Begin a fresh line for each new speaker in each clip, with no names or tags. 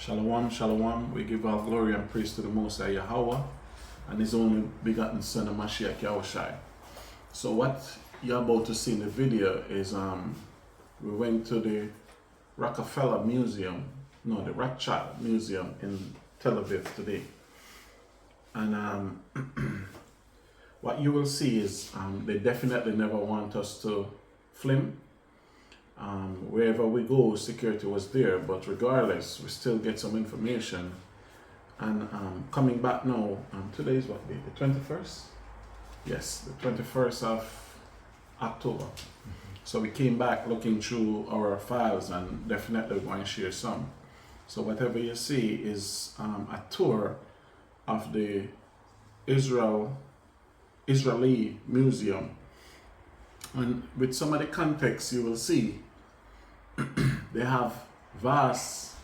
Shalom, shalom. We give all glory and praise to the Most High YAHAWAH and His only begotten Son of Mashiach Yahushai. So what you're about to see in the video is we went to the Rockefeller Museum, no, the Rothschild Museum in Tel Aviv today. And what you will see is they definitely never want us to film. Wherever we go, security was there, but regardless, we still get some information. And coming back now, today is what day? The 21st? Yes, the 21st of October. So we came back looking through our files and definitely going to share some. So whatever you see is a tour of the Israelie Museum. And with some of the context you will see, they have vast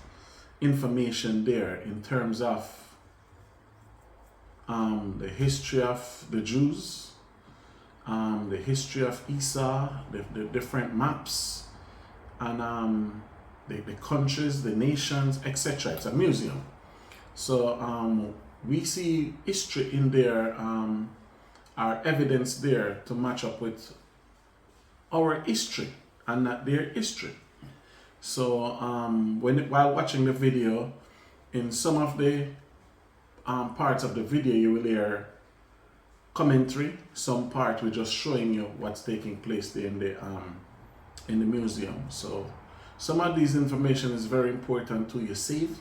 information there in terms of the history of the Jews, the history of Esau, the different maps, and the countries, the nations, etc. It's a museum. So we see history in there, our evidence there to match up with our history and not their history. So while watching the video, in some of the parts of the video you will hear commentary. Some part we're just showing you what's taking place there in the museum. So some of these information is very important to you save.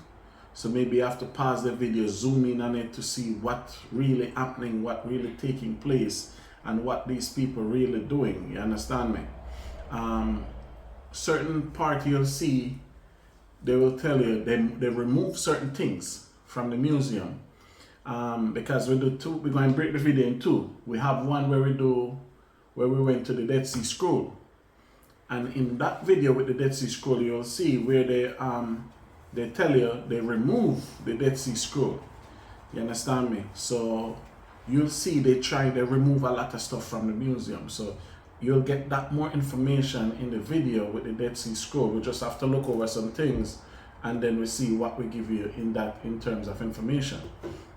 So maybe you have to pause the video, zoom in on it to see what's really happening, what really taking place, and what these people really doing. You understand me? Certain part you'll see, they will tell you they remove certain things from the museum because we're going to break the video in two. We have one where we went to the Dead Sea Scroll, and in that video with the Dead Sea Scroll you'll see where they tell you they remove the Dead Sea Scroll. You understand me? So you'll see they remove a lot of stuff from the museum. So you'll get that more information in the video with the Dead Sea Scroll. We just have to look over some things and then we see what we give you in terms of information.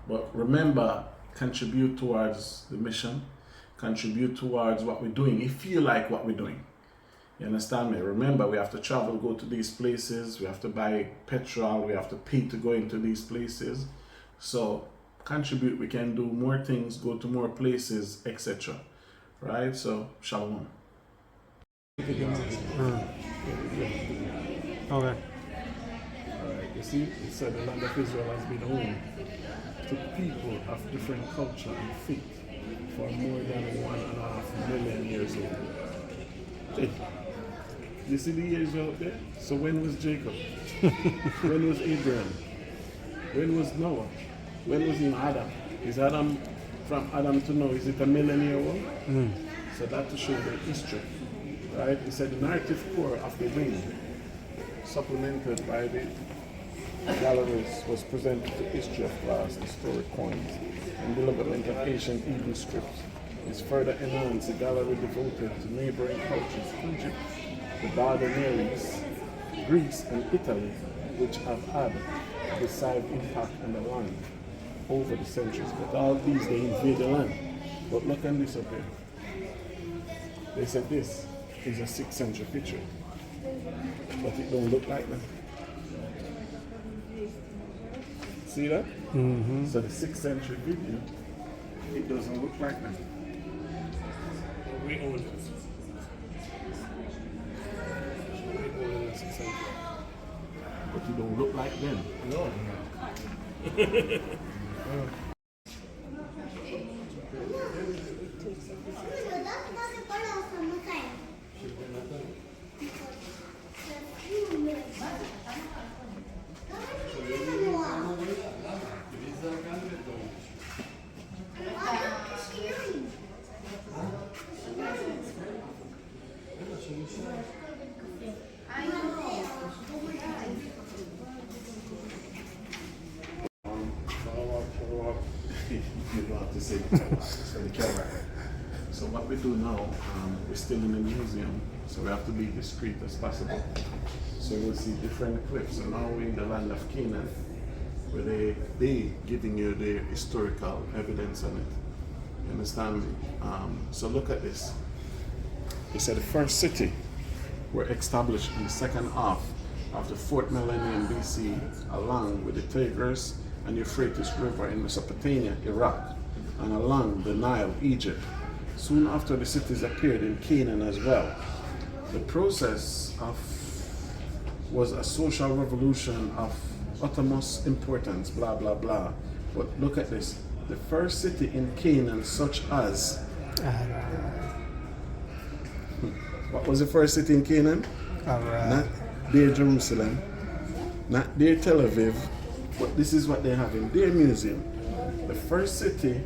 But remember, contribute towards the mission, contribute towards what we're doing if you like what we're doing. You understand me? Remember, we have to travel, go to these places, we have to buy petrol, we have to pay to go into these places. So contribute, we can do more things, go to more places, etc. Right? So, shalom.
Okay.
Alright, you see, it said the land of Israel has been home to people of different culture and faith for more than 1.5 million years old. Hey, you see the years out there? So when was Jacob? When was Abraham? When was Noah? When was Adam? Is Adam, from Adam to Noah, is it 1 million year old? So that to show the history, right? It said the narrative core of the ring, supplemented by the galleries, was presented to history of glass, historic coins, and development of ancient Hebrew script. Is further enhanced the gallery devoted to neighboring cultures, Egypt, the Dardanelles, Greece, and Italy, which have had a decisive impact on the land over the centuries. But all these, they invade the land. But look at this up here. They said this is a 6th century picture, but it don't look like that. See that? So the 6th century video, it doesn't look like that. We own it. We own it in 6th century. But it don't look like them. No. You don't have to say it's for the camera. So what we do now, we're still in the museum, so we have to be discreet as possible. So So we'll see different cliffs. So now we're in the land of Canaan, where they giving you the historical evidence on it. You understand me? So look at this. He said the first city were established in the second half of the 4th millennium BC, along with the Tigris and Euphrates River in Mesopotamia, Iraq, and along the Nile, Egypt. Soon after, the cities appeared in Canaan as well. The process was a social revolution of utmost importance, blah, blah, blah. But look at this. The first city in Canaan, such as... What was the first city in Canaan? Not their Jerusalem, not their Tel Aviv, but this is what they have in their museum. The first city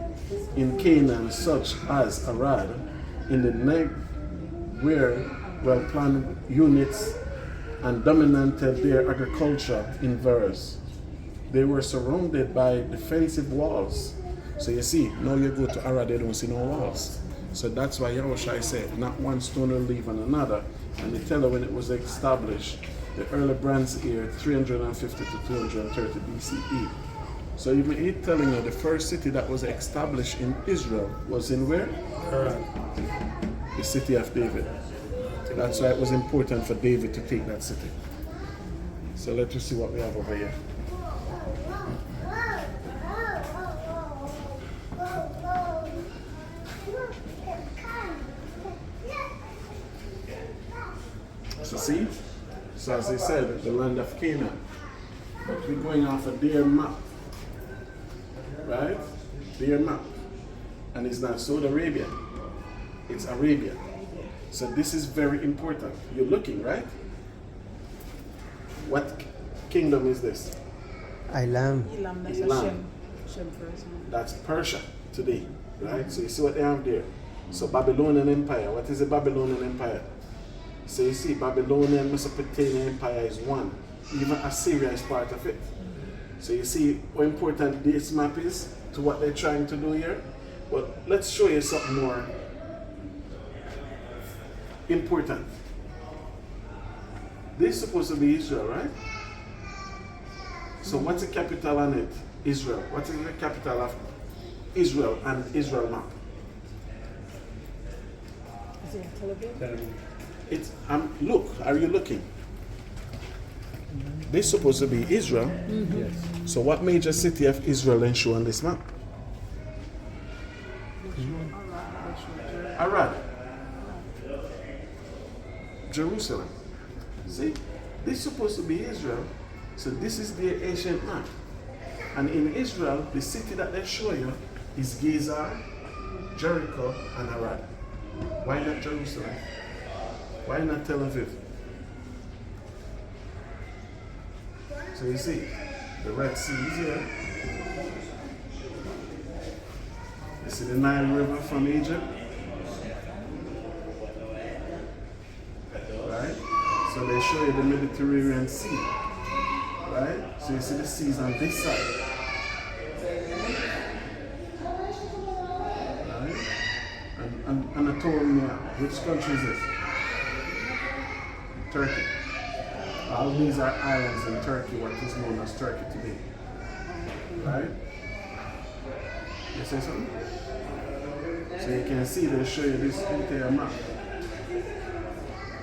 in Canaan, such as Arad, in the Negev, where well-planned units and dominated their agriculture in verse. They were surrounded by defensive walls. So you see, now you go to Arad, they don't see no walls. So that's why YAHAWAH said, not one stone will leave on another. And they tell her when it was established, the early Bronze Age, 350 to 230 BCE. So he's telling you the first city that was established in Israel was in where? The city of David. That's why it was important for David to take that city. So let's see what we have over here. So see, so as they said, the land of Canaan. But we're going off of their map, right? Their map. And it's not Saudi Arabia, it's Arabia. So this is very important. You're looking, right? What kingdom is this?
Elam.
Elam. That's Persia today, right? So you see what they have there. So Babylonian Empire. What is the Babylonian Empire? So you see, Babylonian Mesopotamian Empire is one. Even Assyria is part of it. So you see how important this map is to what they're trying to do here? But let's show you something more important. This is supposed to be Israel, right? So what's the capital on it? Israel. What is the capital of Israel and Israel map?
Is it Tel Aviv?
It's look, are you looking? This is supposed to be Israel.
Mm-hmm. Yes.
So what major city of Israel then show on this map? Arad. Jerusalem. See? This is supposed to be Israel. So this is the ancient map. And in Israel, the city that they show you is Gezer, Jericho, and Arad. Why not Jerusalem? Why not Tel Aviv? So you see, the Red Sea is here. You see the Nile River from Egypt. Right? So they show you the Mediterranean Sea. Right? So you see the seas on this side. Right? And Anatolia, which country is this? Turkey. All these are islands in Turkey, what is known as Turkey today. Right? You say something? So you can see they show you this entire map.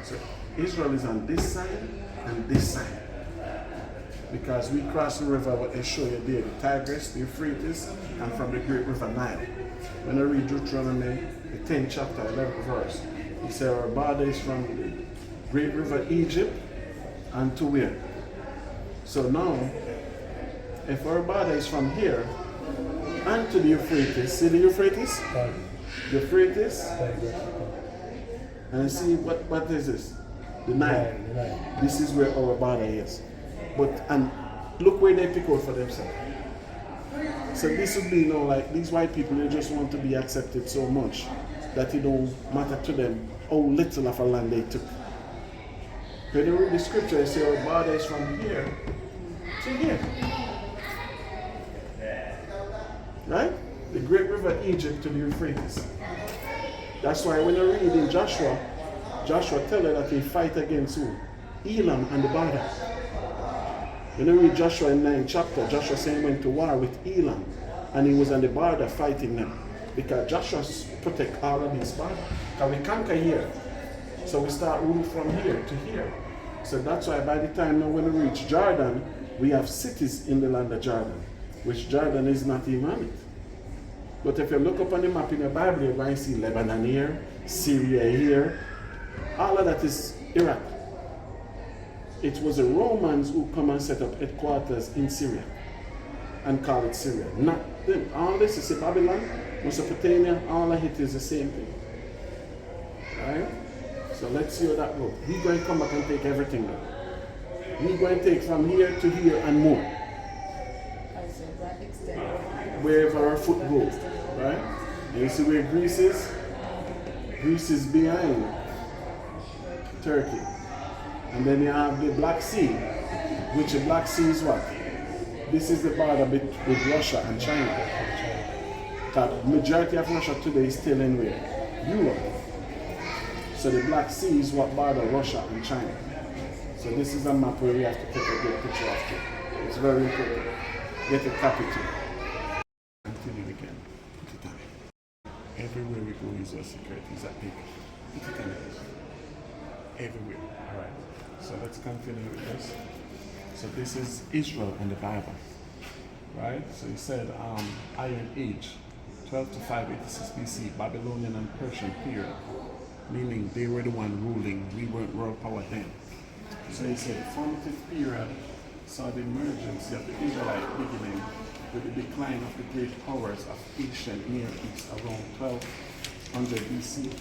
So Israel is on this side and this side. Because we cross the river, what they show you there, the Tigris, the Euphrates, and from the great river Nile. When I read Deuteronomy, the 10th chapter, 11th verse, he said our border is from the great river Egypt and to where? So now, if our border is from here and to the Euphrates, see the Euphrates? The Euphrates? And see what is this? The Nile. This is where our border is. And look where they pick out for themselves. So this would be, like these white people, they just want to be accepted so much that it don't matter to them how little of a land they took. When you read the scripture, they say our border is from here to here. Right? The great river Egypt to the Euphrates. That's why when you read in Joshua, Joshua tell you that he fight against who?
Elam and the border. When you read Joshua in 9th chapter, Joshua said he went to war with Elam and he was on the border fighting them because Joshua protect all of these borders. Because we conquer here, so we start rule from here to here. So that's why by the time now when we reach Jordan, we have cities in the land of Jordan, which Jordan is not even on it. But if you look up on the map in the Bible, you're going to see Lebanon here, Syria here. All of that is Iraq. It was the Romans who come and set up headquarters in Syria and call it Syria. Not them. All this is Babylon, Mesopotamia, all of it is the same thing. Right? So let's see how that goes. We're going to come back and take everything now. We're going to take from here to here and more. Wherever our foot goes. Right? And you see where Greece is? Greece is behind Turkey. And then you have the Black Sea, which the Black Sea is what? This is the border with Russia and China. The majority of Russia today is still in where? Europe. So the Black Sea is what border Russia and China. So this is a map where we have to take a good picture of it. It's very important. Get a copy too. Continue again. Put it on. Everywhere we go is our secret. Is that big? Put it on. Everywhere. Alright. So let's continue with this. So this is Israel in the Bible. Right? So he said Iron Age, 12 to 586 BC, Babylonian and Persian period. Meaning they were the one ruling, we weren't world power then. So he said formative period saw the emergence of the Israelite beginning with the decline of the great powers of ancient Near East around 1200 BC.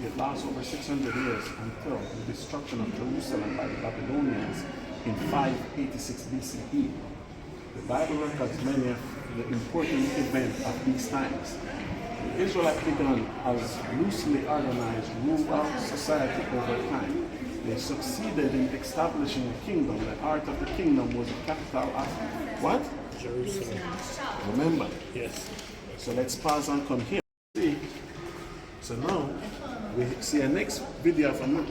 It lasts over 600 years until the destruction of Jerusalem by the Babylonians in 586 BCE. The Bible records many of the important events of these times. The Israelites began as loosely organized rural society over time. They succeeded in establishing a kingdom. The heart of the kingdom was the capital of what?
Jerusalem.
Remember?
Yes.
So let's pause and come here. See? So now we see a next video of a map.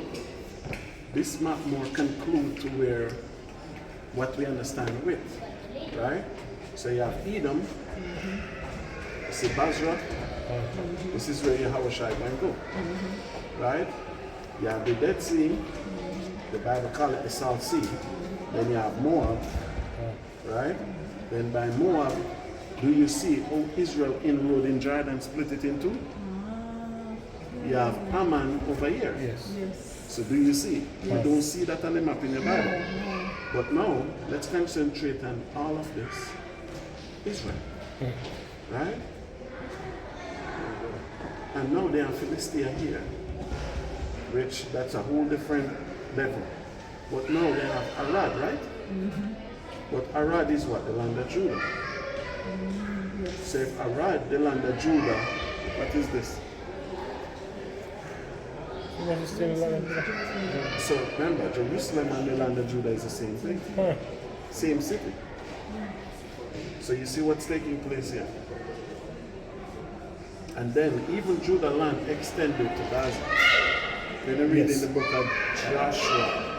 This map more conclude to where what we understand with, right? So you have Edom, you see Basra, this is where YAHAWAH can go, right? You have the Dead Sea, the Bible call it the South Sea. Then you have Moab, right? Then by Moab, do you see how Israel inroad in Jordan split it into? You have Ammon over here.
Yes.
So do you see? You don't see that on the map in the Bible. But now, let's concentrate on all of this. Israel. Right? And now they have Philistia here, which that's a whole different level. But now they have Arad, right? But Arad is what? The land of Judah. So if Arad, the land of Judah, what is this? So remember, Jerusalem and the land of Judah is the same thing. Same city. So you see what's taking place here. And then even Judah land extended to Gaza. When you read in the book of Joshua,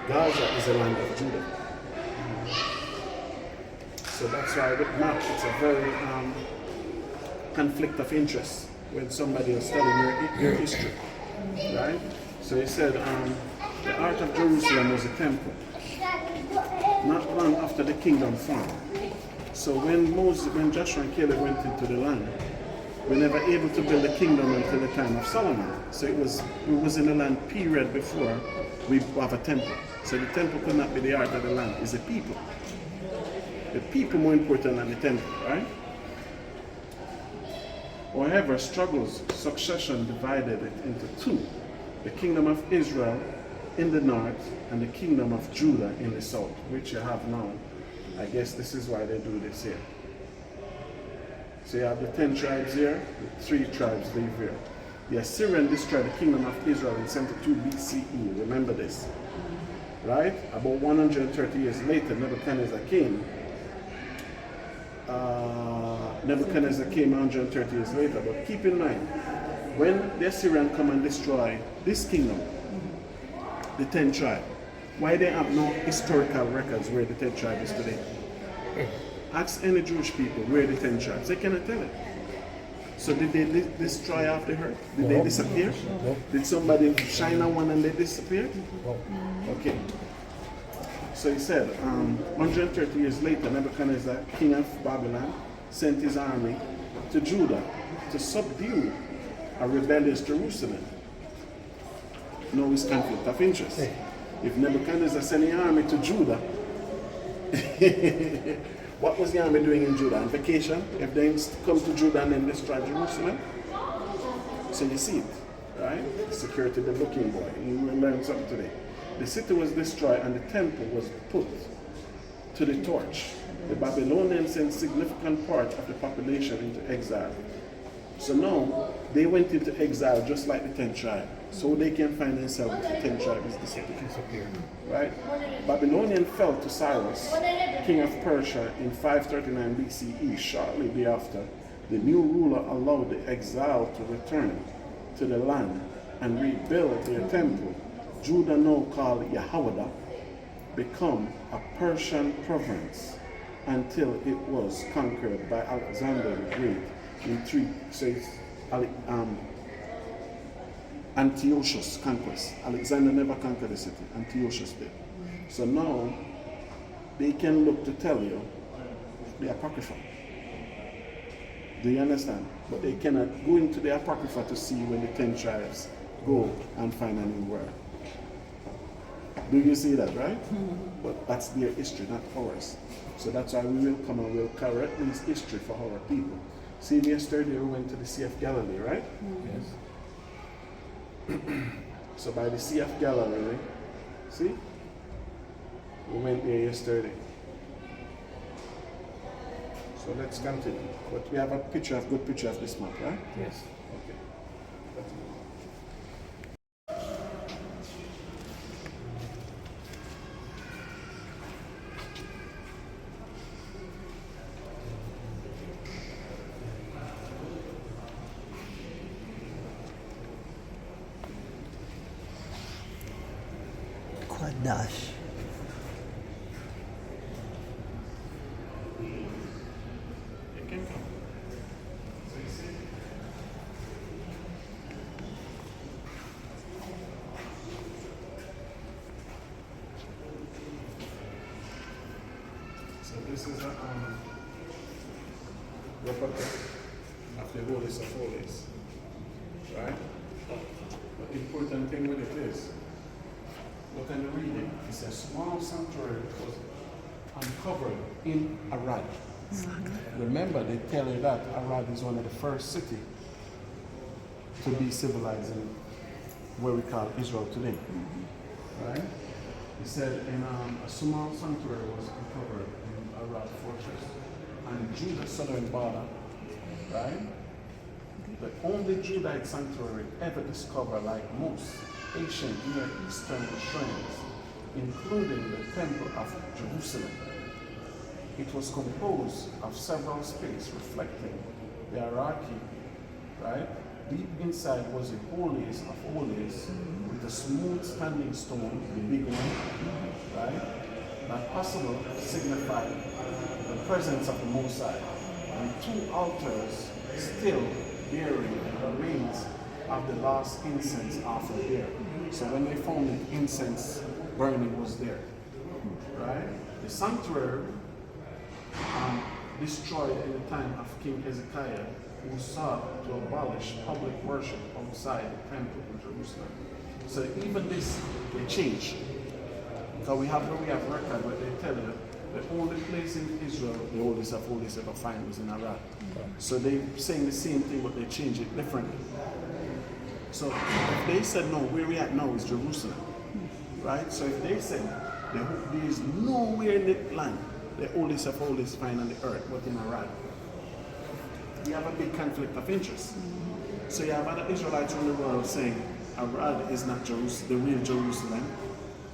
Gaza is the land of Judah. So that's why with map, it's a very conflict of interest when somebody is studying your history. Right? So he said the heart of Jerusalem was a temple. Not long after the kingdom formed. So when Joshua and Caleb went into the land, we were never able to build a kingdom until the time of Solomon. So we was in the land period before we have a temple. So the temple could not be the heart of the land, it's the people. The people more important than the temple, right? However, struggles, succession divided it into two. The kingdom of Israel in the north and the kingdom of Judah in the south, which you have now. I guess this is why they do this here. So you have the 10 tribes here, the 3 tribes live here. The Assyrian destroyed the kingdom of Israel in 72 BCE, remember this. Right? About 130 years later, Nebuchadnezzar came. Nebuchadnezzar came 130 years later, but keep in mind, when the Assyrian come and destroy this kingdom, the 10 tribes. Why they have no historical records where the 10 tribes is today? Ask any Jewish people where the 10 tribes. They cannot tell it. So did they destroy off the earth? Did they disappear? Did somebody shine on one and they disappeared? Okay. So he said, 130 years later, Nebuchadnezzar, king of Babylon, sent his army to Judah to subdue a rebellious Jerusalem. No, it's conflict of interest. If Nebuchadnezzar sent an army to Judah, what was the army doing in Judah? On vacation? If they come to Judah and then destroy Jerusalem? So you see it, right? Security, the looking boy. You will learn something today. The city was destroyed and the temple was put to the torch. The Babylonians sent significant part of the population into exile. So now they went into exile just like the 10 tribes. So they can find themselves with the 10 tribes disappeared. Right? Babylonian fell to Cyrus, king of Persia, in 539 BCE. Shortly thereafter, the new ruler allowed the exile to return to the land and rebuild their temple. Judah, now called YAHAWAH, become a Persian province until it was conquered by Alexander the Great in Antiochus conquest. Alexander never conquered the city, Antiochus did. So now they can look to tell you the Apocrypha. Do you understand? But they cannot go into the Apocrypha to see when the 10 tribes go and find a new word. Do you see that, right? But that's their history, not ours. So that's why we will come and we'll correct this history for our people. See, yesterday we went to the Sea of Galilee, right? Yes. So by the Sea of Galilee, see? We went there yesterday. So let's continue. But we have a good picture of this map, right?
Yes.
Okay.
Dash.
So this is a replica of the holiest of holies, right? But the important thing with it is, look at the reading. It says, small sanctuary was uncovered in Arad. Remember, they tell you that Arad is one of the first cities to be civilized in where we call Israel today. Right? He said, a small sanctuary was uncovered in Arad fortress. And Judah's southern border, right? The only Judahite sanctuary ever discovered, like most ancient Near Eastern shrines, including the Temple of Jerusalem. It was composed of several spaces reflecting the hierarchy, right? Deep inside was the holiest of holies with a smooth standing stone, the big one, right? That possible signified the presence of the Most High, and 2 altars still bearing the remains of the last incense offered there. So when they found it, incense burning was there, right? The sanctuary destroyed in the time of King Hezekiah, who sought to abolish public worship outside the temple in Jerusalem. So even this, they changed. Because we have record where they tell you the only place in Israel the holiest of holies ever find was in Arad. So they're saying the same thing, but they change it differently. So if they said, no, where we at now is Jerusalem, right? So if they said there is nowhere in the land the holiest of holies find on the earth but in Arad, you have a big conflict of interest. So you have other Israelites around the world saying Arad is not Jerusalem, the real Jerusalem.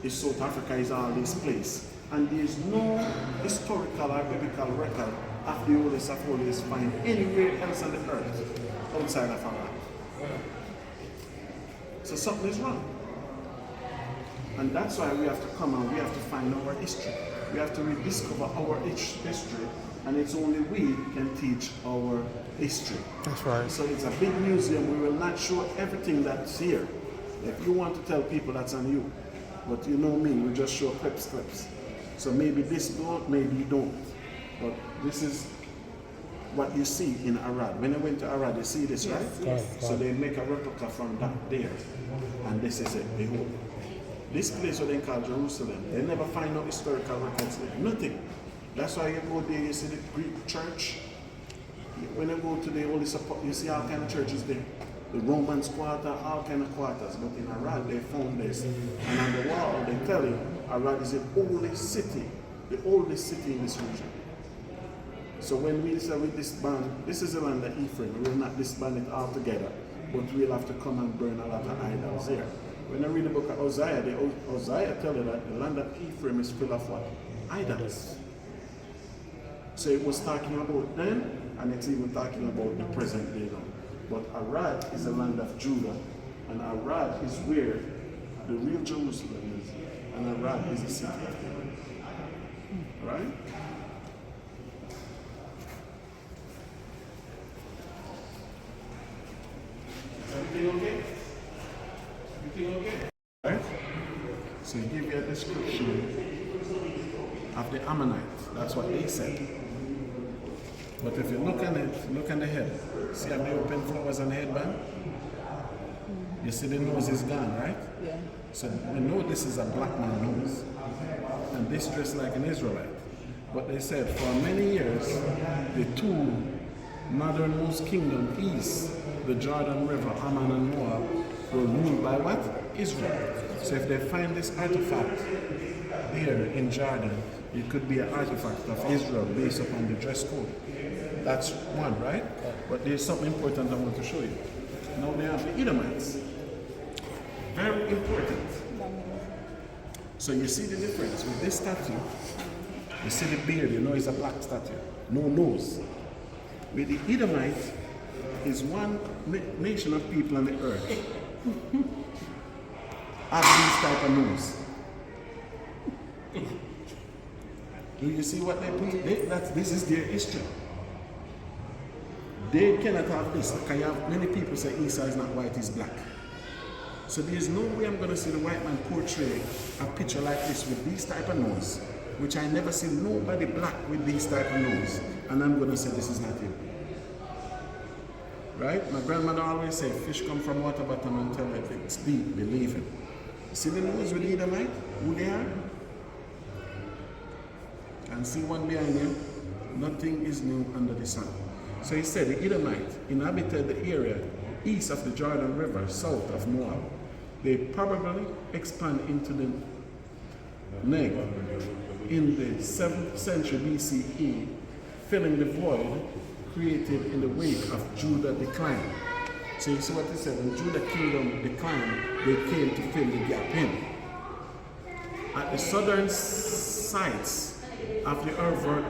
Is South Africa, is all this place. And there is no historical or biblical record of the holiest of holies find anywhere else on the earth outside of Arad. So something is wrong. And that's why we have to come and we have to find our history. We have to rediscover our history, and it's only we can teach our history.
That's right.
So it's a big museum. We will not show everything that's here. If you want to tell people, that's on you. But you know me, we just show clips. So maybe this don't, maybe you don't. But this is what you see in Arad. When I went to Arad, you see this, right?
Yes.
So they make a replica from that there. And this is it. Behold. This place what they call Jerusalem, they never find no historical records there. Nothing. That's why you go there, you see the Greek church. When you go to the Holy Sepulchre, you see all kind of churches there. The Romans quarter, all kind of quarters. But in Arad, they found this. And on the wall, they tell you, Arad is the oldest city in this region. So when we say we disband, this is the land of Ephraim. We will not disband it altogether, but we'll have to come and burn a lot of idols here. When I read the book of Hosea, Hosea tells you that the land of Ephraim is full of what? Idols. So it was talking about then, and it's even talking about the present day now. But Arad is the land of Judah, and Arad is where the real Jerusalem is, and Arad is the city of God. Right? Everything okay? Everything okay? Right? So he give you a description of the Ammonites. That's what they said. But if you look at it, look at the head. See how they open flowers on the headband? You see the nose is gone, right?
Yeah.
So we know this is a black man nose. And this dressed like an Israelite. But they said for many years, the two northernmost kingdoms east, the Jordan River, Ammon and Moab, were ruled by what? Israel. So if they find this artifact here in Jordan, it could be an artifact of Israel based upon the dress code. That's one, right? But there's something important I want to show you. Now they have the Edomites. Very important. So you see the difference with this statue. You see the beard, you know it's a black statue. No nose. With the Edomite is one nation of people on the earth have these type of nose. Do you see what they put? This is their history. They cannot have this. Because you have many people say Esau is not white, he's black. So there's no way I'm going to see the white man portray a picture like this with these type of nose, which I never see nobody black with these type of nose. And I'm going to say this is not him. Right? My grandmother always said, fish come from water bottom and tell it it's deep, believe him. See the nose with the Edomite? Who they are? And see one behind you? Nothing is new under the sun. So he said the Edomite inhabited the area east of the Jordan River, south of Moab. They probably expand into the Negev in the 7th century BCE, filling the void created in the wake of Judah's decline. So you see what he said, when Judah's kingdom declined, they came to fill the gap in. At the southern sites of the Urvot,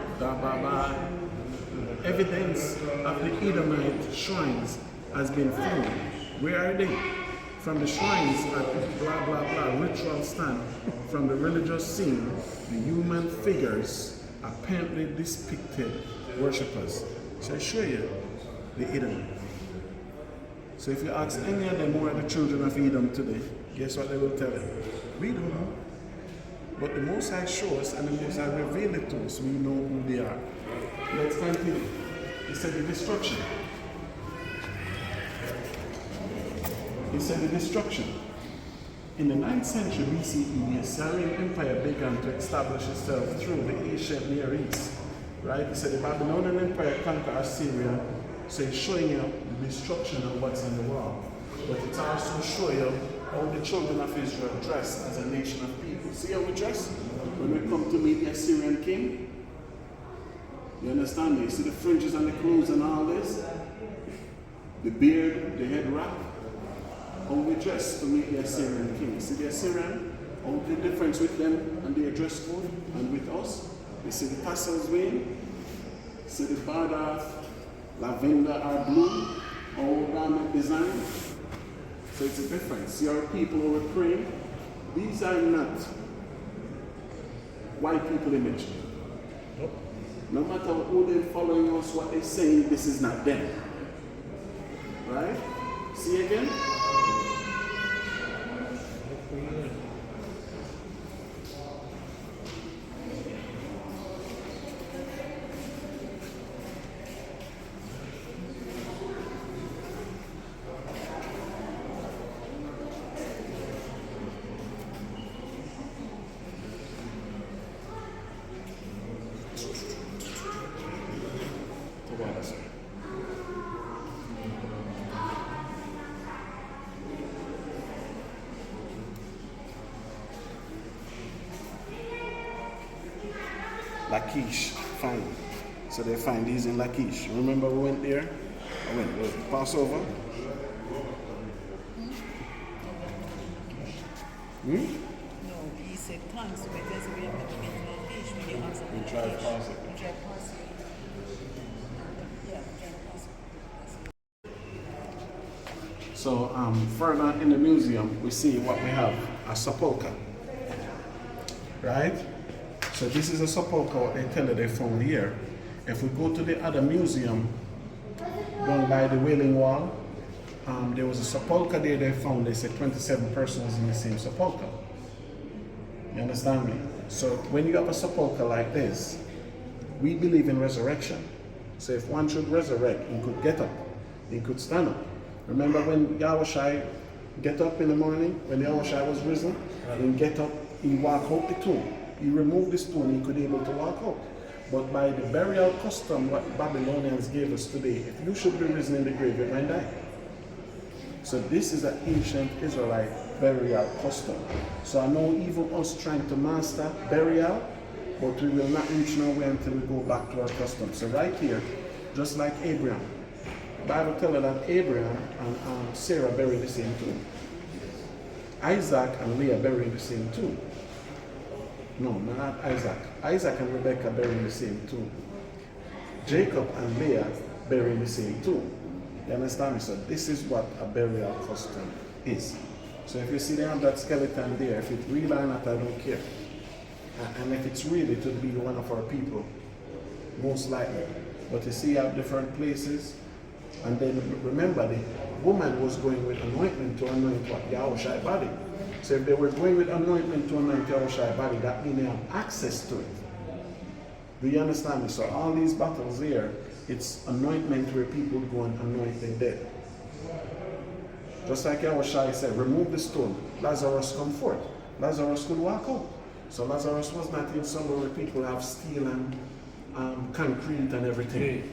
evidence of the Edomite shrines has been found. Where are they? From the shrines at blah blah blah ritual stand, from the religious scene, the human figures apparently depicted worshippers. So I show you the Edom. So if you ask any of them who are the children of Edom today, guess what they will tell you? We don't know. But the Most High shows and the Most High reveal it to us, we know who they are. Let's continue. He said the destruction. He said the destruction. In the 9th century BCE, the Assyrian Empire began to establish itself through the ancient Near East. Right? He said the Babylonian Empire conquered Assyria, so he's showing you the destruction of what's on the wall. But it's also showing you how the children of Israel dress as a nation of people. See how we dress? When we come to meet the Assyrian king, you understand me? You see the fringes on the clothes and all this? The beard, the head wrap. How we dress to meet the Assyrian king. See the Assyrian? How the difference with them and their dress code and with us? You see the tassels wearing? See the border, lavender or blue, or garment design? So it's a difference. See our people who are praying? These are not white people image.
Nope.
No matter who they're following us, what they're saying, this is not them. Right? See again? Lachish, fine. So they find these in Lachish. Remember we went there? I went, was it Passover?
No, he said thanks, but there's a way of getting Lachish when you answer
We tried Passover.
We tried Passover. Yeah, we tried Passover.
So further in the museum, we see what we have, a sepulcher. Right? So this is a sepulcher, what they tell you they found here. If we go to the other museum, down by the Wailing Wall, there was a sepulcher there they found. They said 27 persons in the same sepulcher. You understand me? So when you have a sepulcher like this, we believe in resurrection. So if one should resurrect, he could get up, he could stand up. Remember when YAHAWAH get up in the morning, when YAHAWAH was risen, he get up, he walk out the tomb. He removed the stone, he could be able to walk out. But by the burial custom, what Babylonians gave us today, if you should be risen in the grave, you're going to die. So this is an ancient Israelite burial custom. So I know even us trying to master burial, but we will not reach nowhere until we go back to our custom. So right here, just like Abraham, the Bible tells us that Abraham and Sarah buried the same tomb. Isaac and Leah buried the same tomb. No, not Isaac. Isaac and Rebekah buried the same tomb. Jacob and Leah buried the same tomb. You understand me? So this is what a burial custom is. So if you see they have that skeleton there, if it's real or not, I don't care. And if it's real, it would be one of our people, most likely. But you see, you have different places. And then remember, the woman was going with anointment to anoint what? YAHAWAH's body. So if they were going with anointment to anoint YAHAWAH's body, that means they have access to it. Do you understand me? So all these bottles here, it's anointment where people go and anoint the dead. Just like YAHAWAH said, remove the stone, Lazarus come forth. Lazarus could walk out. So Lazarus was not in somewhere where people have steel and concrete and everything.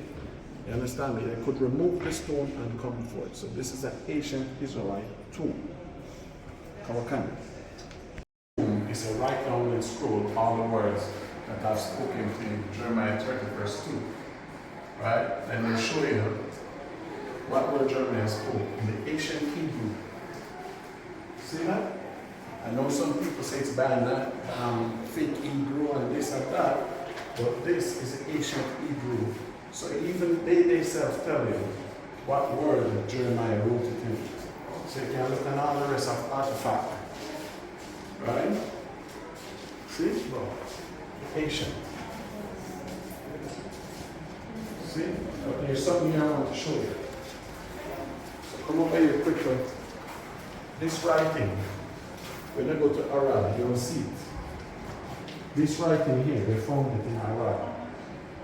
You understand me? They could remove the stone and come forth. So this is an ancient Israelite tomb. Kawakami. It's a write down and scroll all the words that I've spoken to you, Jeremiah 30 verse 2. Right? And they show you what word Jeremiah spoke in the ancient Hebrew. See that? I know some people say it's bad, not fake Hebrew and this and that, but this is ancient Hebrew. So even they themselves tell you what word Jeremiah wrote it in. So you can look at all the rest of artifact. Right? See? Bro. Ancient. See? But there's something here I want to show you. So come over here quickly. This writing, when I go to Arad, you'll see it. This writing here, they found it in Arad,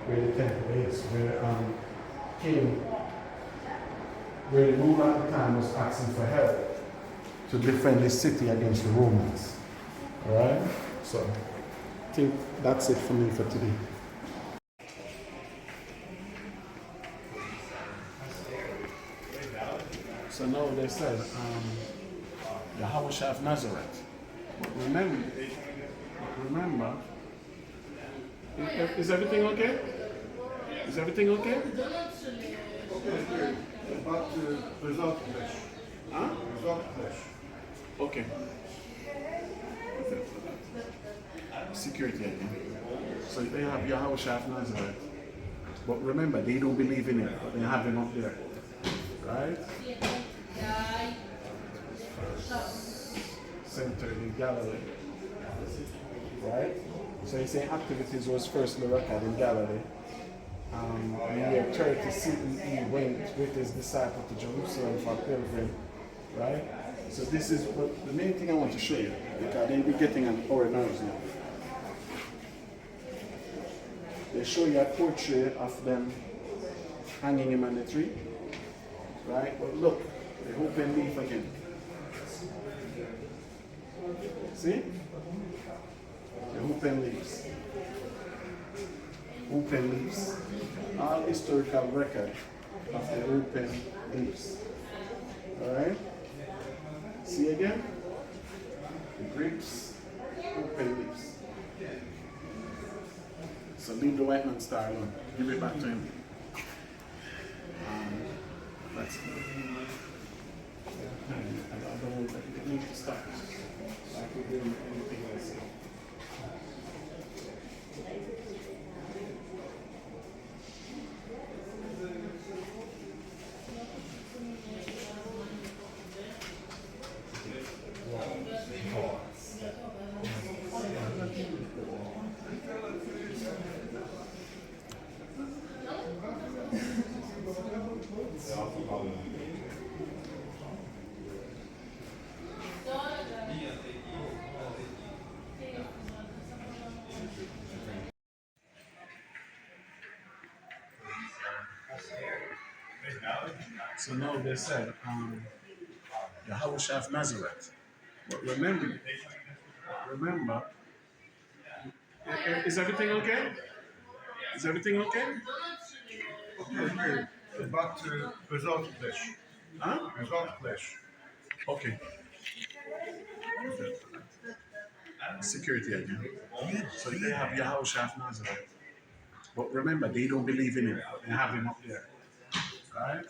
where the temple is, where the ruler at the time was asking for help to defend the city against the Romans. Alright? So, I think that's it for me for today. So now they said, YAHAWAH of Nazareth. But remember, is everything okay? Is everything okay?
Okay, about the result flesh.
Huh?
Result flesh.
Okay. Security again. So they have YAHAWAH of Nazareth. But remember, they don't believe in it, but they have him up there. Right? centered in Galilee. Right? So he's saying activities was first recorded in Galilee. In the year 30 CE went with his disciple to Jerusalem for a pilgrim. Right? So this is what the main thing I want to show you, because they'll be getting on our nerves now. They show you a portrait of them hanging him on the tree. Right? But look, the open leaf again. See? The open leaves. Open leaves. All historical record of the open leaves. Alright? See again? The grapes, open leaves. So leave the white man star alone. Give it back to him. That's it. I don't know if it needs to start. I could do anything else. So now they said, YAHAWAH of Nazareth. But remember, is everything okay? Is everything okay?
Okay. Back to result flesh.
Huh?
Result flesh.
Okay. Security again. So they have YAHAWAH of Nazareth. But remember, they don't believe in him. They have him up there. Right?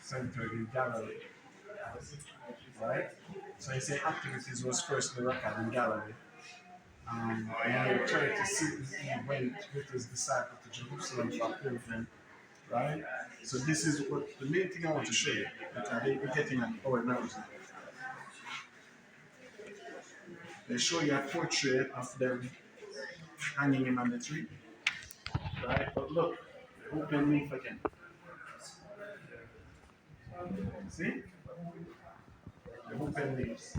Centered in Galilee. Right? So he said activities was first recorded in Galilee. And the 30 CE went with his disciple to Jerusalem for a pilgrim. Right? So this is what the main thing I want to show you, because they're getting on our nerves now. They show you a portrait of them hanging him on the tree. Right? But look, open leaf again. See? The open leaves.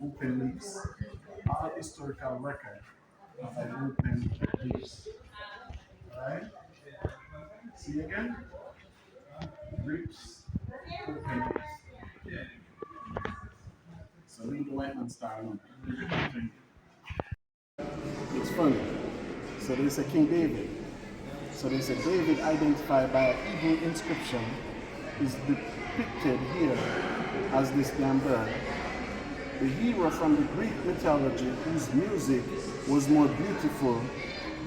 Open leaves. All historical record of an open leaves. Right? See again? Grapes, open leaves. So leave the white man star alone. It's funny. So they say King David. So they say David, identified by an Hebrew inscription, is depicted here as this damn bird. The hero from the Greek mythology, whose music was more beautiful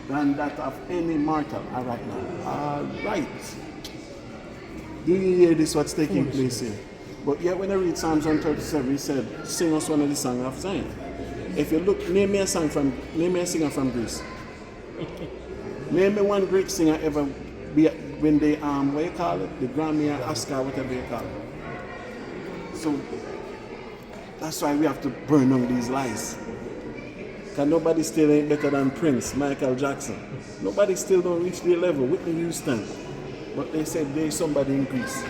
than that of any mortal. All right now. All right. Do you hear this? What's taking place here? But yet when I read Psalms 137, he said, sing us one of the songs of Zion. If you look, name me a singer from Greece. Name me one Greek singer ever be when they what you call it? The Grammy or Oscar, whatever you call it. So that's why we have to burn down these lies. Because nobody still ain't better than Prince, Michael Jackson. Nobody still don't reach their level. Whitney Houston. But they said there's somebody in Greece.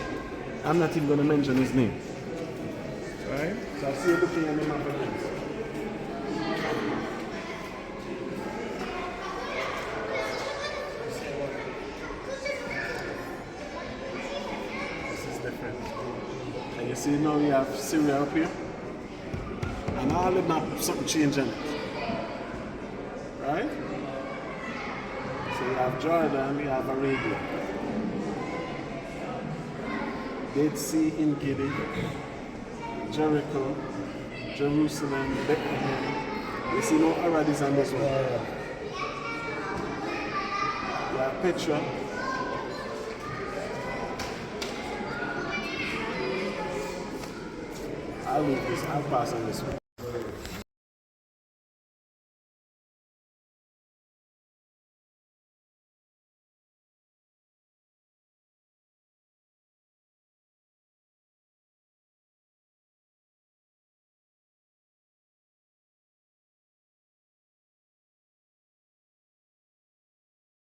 I'm not even going to mention his name. Right? So I see you looking at the map again. This is different. And you see now we have Syria up here. And all the map, something changing it. Right? So you have Jordan, we have Arabia. Dead Sea in Gideon, Jericho, Jerusalem, Bethlehem. You see no Arad is on this one. You have Petra. I'll leave this, I'll pass on this one.